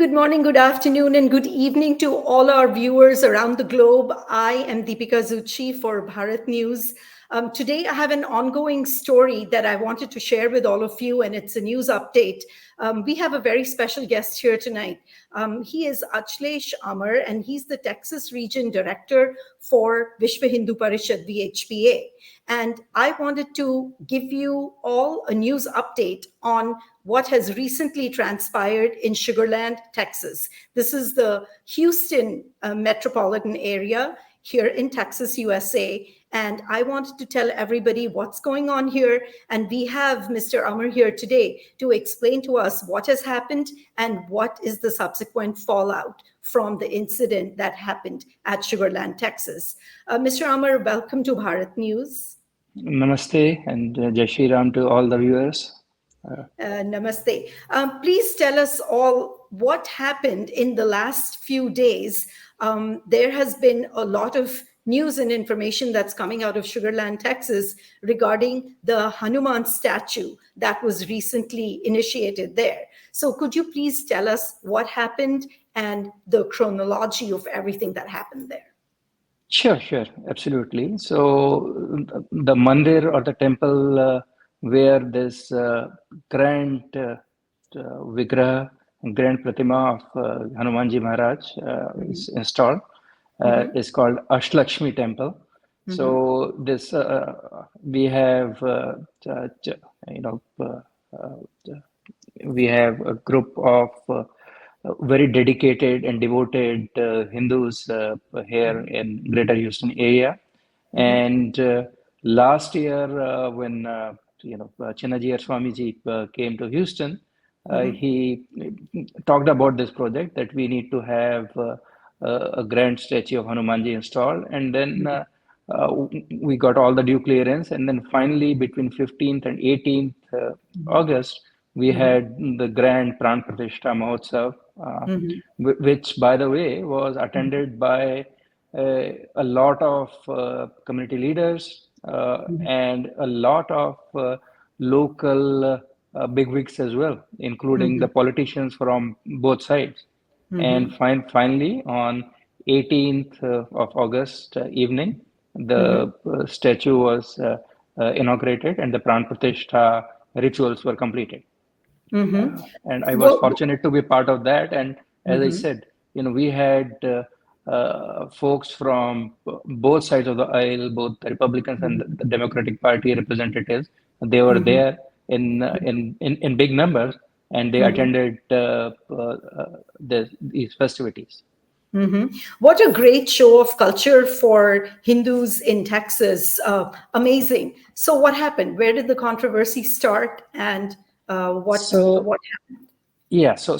Good morning, good afternoon, and good evening to all our viewers around the globe. I am Deepika Zutshi for Bharat News. Today, I have an ongoing story that I wanted to share with all of you, and it's a news update. We have a very special guest here tonight. He is Achalesh Amar, and he's the Texas Region Director for Vishwa Hindu Parishad, VHPA. And I wanted to give you all a news update on what has recently transpired in Sugarland, Texas. This is the Houston metropolitan area here in Texas, USA. And I wanted to tell everybody what's going on here. And we have Mr. Amar here today to explain to us what has happened and what is the subsequent fallout from the incident that happened at Sugarland, Texas. Mr. Amar, welcome to Bharat News. Namaste and Jai Shri Ram to all the viewers. Namaste. Please tell us all what happened in the last few days. There has been a lot of news and information that's coming out of Sugarland, Texas, regarding the Hanuman statue that was recently initiated there. So could you please tell us what happened and the chronology of everything that happened there? Sure, absolutely. So the mandir or the temple where this grand vigraha, grand pratima of Hanumanji Maharaj is installed is called Ashtlakshmi Temple. So this we have we have a group of very dedicated and devoted Hindus here in Greater Houston area. And last year, when Chinnajiyar Swamiji came to Houston, he talked about this project that we need to have a grand statue of Hanumanji installed, and then we got all the due clearance, and then finally between 15th and 18th August, we had the grand Pran Pratishtha Mahotsav, which, by the way, was attended by a lot of community leaders and a lot of local bigwigs as well, including the politicians from both sides. And finally, on 18th of August evening, the statue was inaugurated and the Pran Pratishtha rituals were completed. And I was fortunate to be part of that. And as I said, we had folks from both sides of the aisle, both the Republicans and the Democratic Party representatives. They were there in big numbers, and they attended these festivities. What a great show of culture for Hindus in Texas. Amazing. So what happened? Where did the controversy start, and what happened? Yeah, so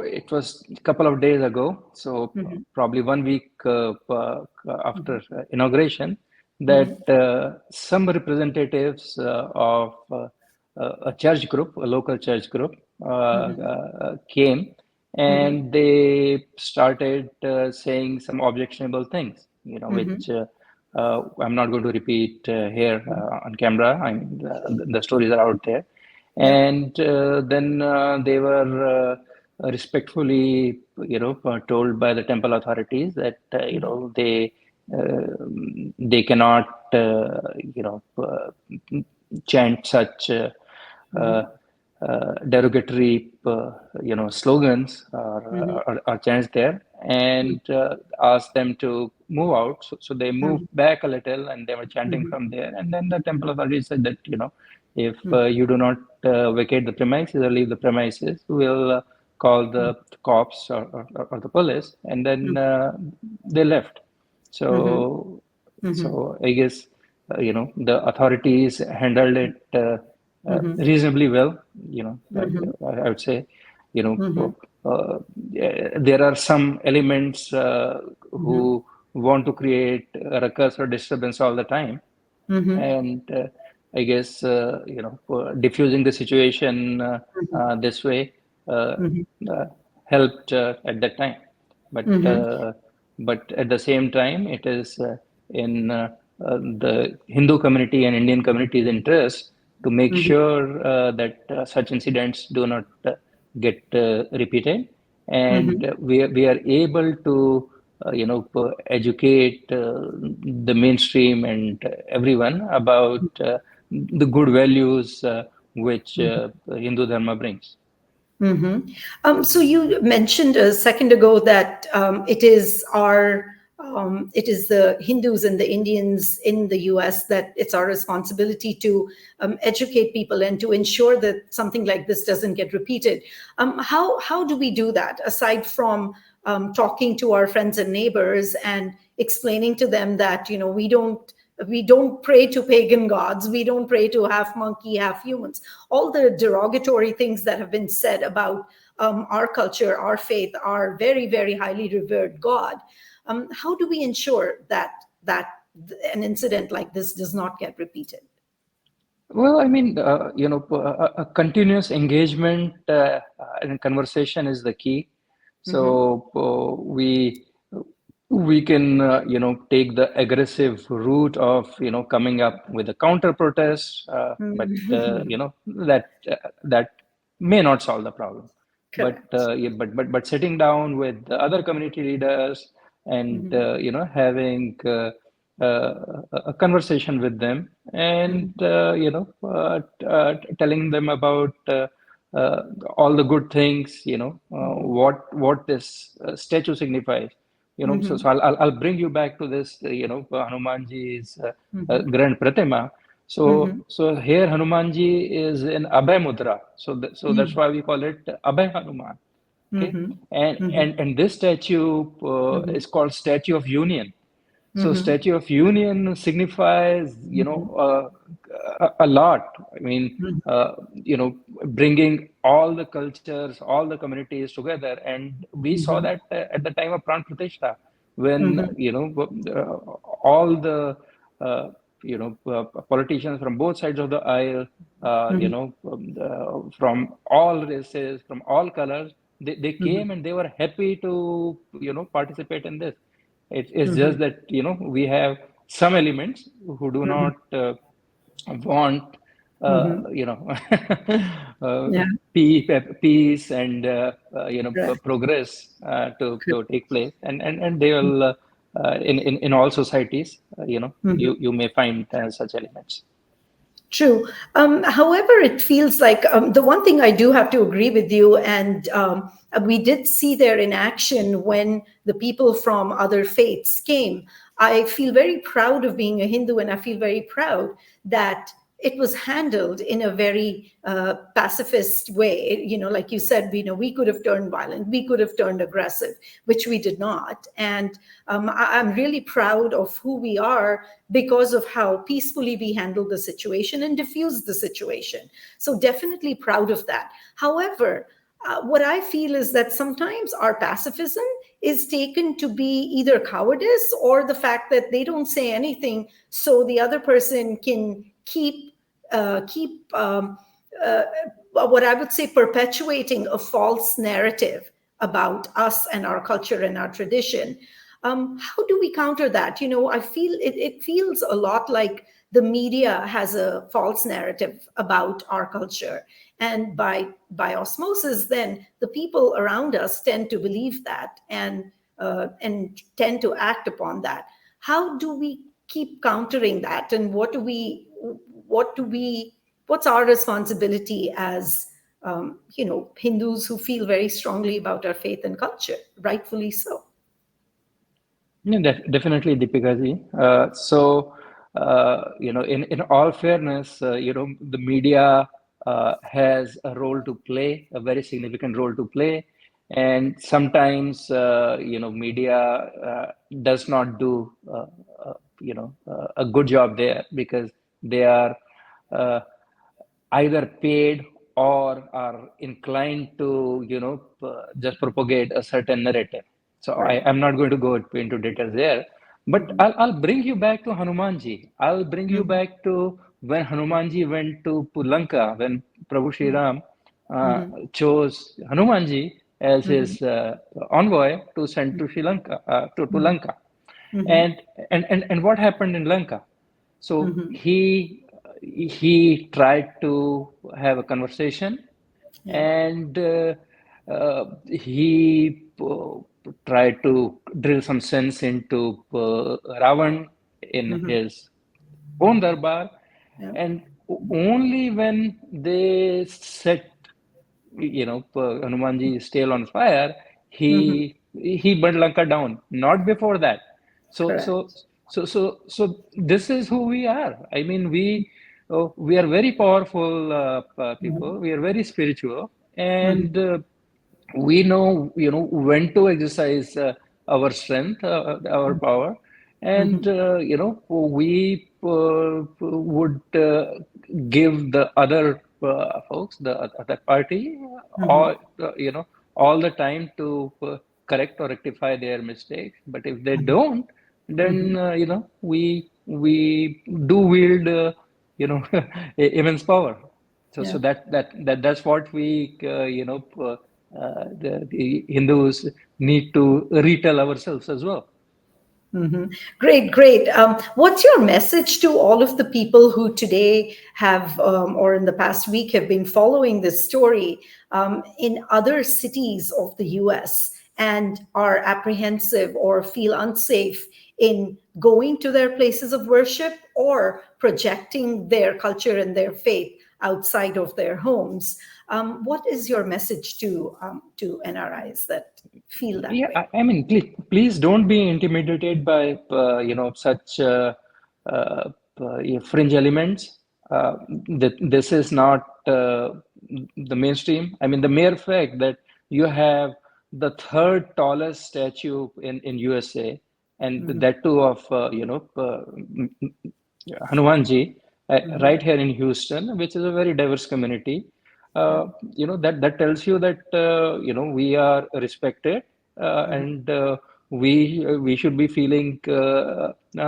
it was a couple of days ago, so probably 1 week after inauguration, that some representatives of a church group, a local church group, came, and they started saying some objectionable things, which I'm not going to repeat here on camera. I mean, the stories are out there. And then they were respectfully, told by the temple authorities that they cannot, chant such derogatory, slogans or chants there, and asked them to move out. So they moved back a little, and they were chanting from there. And then the temple authorities said that, if you do not vacate the premises or leave the premises, we'll call the cops or the police. And then they left. So I guess the authorities handled it reasonably well. I would say, there are some elements who want to create a ruckus or disturbance all the time, and I guess diffusing the situation this way helped at that time. But at the same time, it is in the Hindu community and Indian community's interest to make sure that such incidents do not get repeated, and Mhm. we are able to educate the mainstream and everyone about the good values which Hindu Dharma brings. Mhm. So you mentioned a second ago that it is the Hindus and the Indians in the U.S. that it's our responsibility to educate people and to ensure that something like this doesn't get repeated. How do we do that aside from talking to our friends and neighbors and explaining to them that we don't pray to pagan gods, we don't pray to half monkey half humans, all the derogatory things that have been said about our culture, our faith, our very, very highly revered God. How do we ensure that an incident like this does not get repeated? Well, I mean, a continuous engagement and conversation is the key. Mm-hmm. So we can, take the aggressive route of, coming up with a counter protest, but Mm-hmm. that may not solve the problem. But Correct. yeah, but sitting down with the other community leaders and Mm-hmm. having a conversation with them and telling them about uh, all the good things, what this statue signifies. So, Mm-hmm. I'll bring you back to this, Hanumanji's Mm-hmm. grand pratima. Mm-hmm. So here Hanumanji is in Abhay Mudra. So that's why we call it Abhay Hanuman. Okay, Mm-hmm. and Mm-hmm. and and this statue Mm-hmm. is called Statue of Union. So Mm-hmm. Statue of Union signifies, a lot. I mean, bringing all the cultures, all the communities together. And we saw Mm-hmm. that at the time of Pran Pratishtha, when, Mm-hmm. all the, politicians from both sides of the aisle, Mm-hmm. from all races, from all colors, they Mm-hmm. came and they were happy to, participate in this. It's Mm-hmm. just that, we have some elements who do Mm-hmm. not want, Mm-hmm. uh, Yeah. peace and, Right. progress to take place, and they will, in all societies, Mhm. you may find such elements. True. However, it feels like the one thing I do have to agree with you, and we did see there in action when the people from other faiths came. I feel very proud of being a Hindu, and I feel very proud that it was handled in a very pacifist way. Like you said, we could have turned violent, we could have turned aggressive, which we did not. And I'm really proud of who we are because of how peacefully we handled the situation and diffused the situation. So definitely proud of that. However, what I feel is that sometimes our pacifism is taken to be either cowardice or the fact that they don't say anything so the other person can keep uh, what I would say perpetuating a false narrative about us and our culture and our tradition. How do we counter that? I feel it feels a lot like the media has a false narrative about our culture, and by osmosis, then the people around us tend to believe that and tend to act upon that. How do we keep countering that, and what's our responsibility as Hindus who feel very strongly about our faith and culture, rightfully so? Yeah, definitely, Deepika ji. In all fairness, the media has a role to play, a very significant role to play, and sometimes, media does not do, a good job there because they are uh, either paid or are inclined to, just propagate a certain narrative. So Right. I'm not going to go into details there, but Mhm. I'll bring you back to Hanumanji. I'll bring you Mhm. back to when Hanumanji went to Lanka, when Prabhu Shri Mhm. Ram Mhm. chose Hanumanji as Mhm. his envoy to send to Sri Lanka, to Mhm. Lanka. Mhm. And what happened in Lanka? So Mhm. he tried to have a conversation, Yeah. and he tried to drill some sense into Ravan in Hmm. his own darbar, Yeah. and only when they set, Hanumanji's tail on fire, Hmm. he burned Lanka down. Not before that. So so Correct. so this is who we are. I mean, we are very powerful people. We are very spiritual, Hmm. and we know, when to exercise our strength, our power, and Hmm. we would give the other folks, the other party, Hmm. all all the time to correct or rectify their mistakes. But if they don't, then Hmm. we do wield immense power. So Yeah. that's what we the Hindus need to retell ourselves as well. Hmm. Great, great. What's your message to all of the people who today have, or in the past week, have been following this story in other cities of the US and are apprehensive or feel unsafe in going to their places of worship or projecting their culture and their faith outside of their homes? What is your message to NRIs that feel that Yeah, way? I mean, please don't be intimidated by such fringe elements. This is not the mainstream. I mean, the mere fact that you have the third tallest statue in USA, and that too of Hanumanji, right here in Houston, which is a very diverse community. Yeah. That tells you that we are respected, and we should be feeling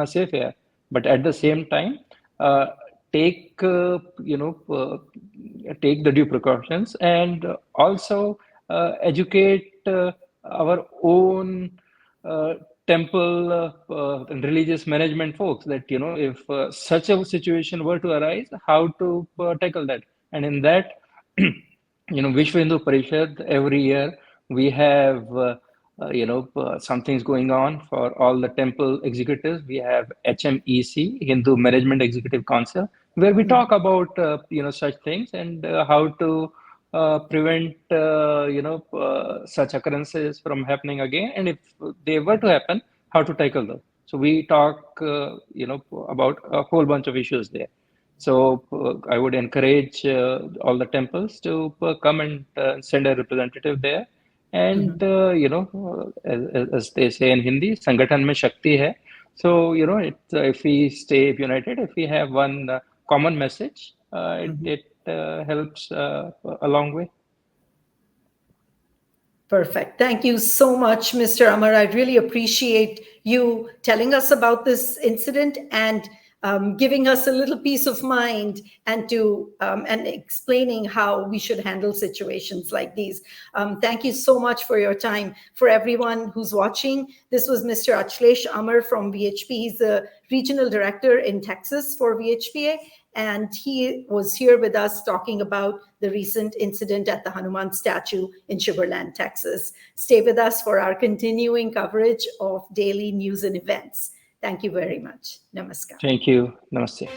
safe here. But at the same time, uh, take take the due precautions, and also educate our own uh, temple and religious management folks, that if such a situation were to arise, how to tackle that. And in that, Vishwa Hindu Parishad, every year we have some things going on for all the temple executives. We have HMEC, Hindu Management Executive Council, where we talk about such things, and how to prevent such occurrences from happening again, and if they were to happen, how to tackle them. So we talk about a whole bunch of issues there. So I would encourage all the temples to come and send a representative there. And as they say in Hindi, "Sangathan mein Shakti hai." So if we stay united, if we have one common message, it helps a long way. Perfect. Thank you so much, Mr. Amar. I really appreciate you telling us about this incident and giving us a little peace of mind and explaining how we should handle situations like these. Thank you so much for your time. For everyone who's watching, this was Mr. Achalesh Amar from VHP. He's the regional director in Texas for VHPA, and he was here with us talking about the recent incident at the Hanuman statue in Sugarland, Texas. Stay with us for our continuing coverage of daily news and events. Thank you very much. Namaskar. Thank you. Namaste.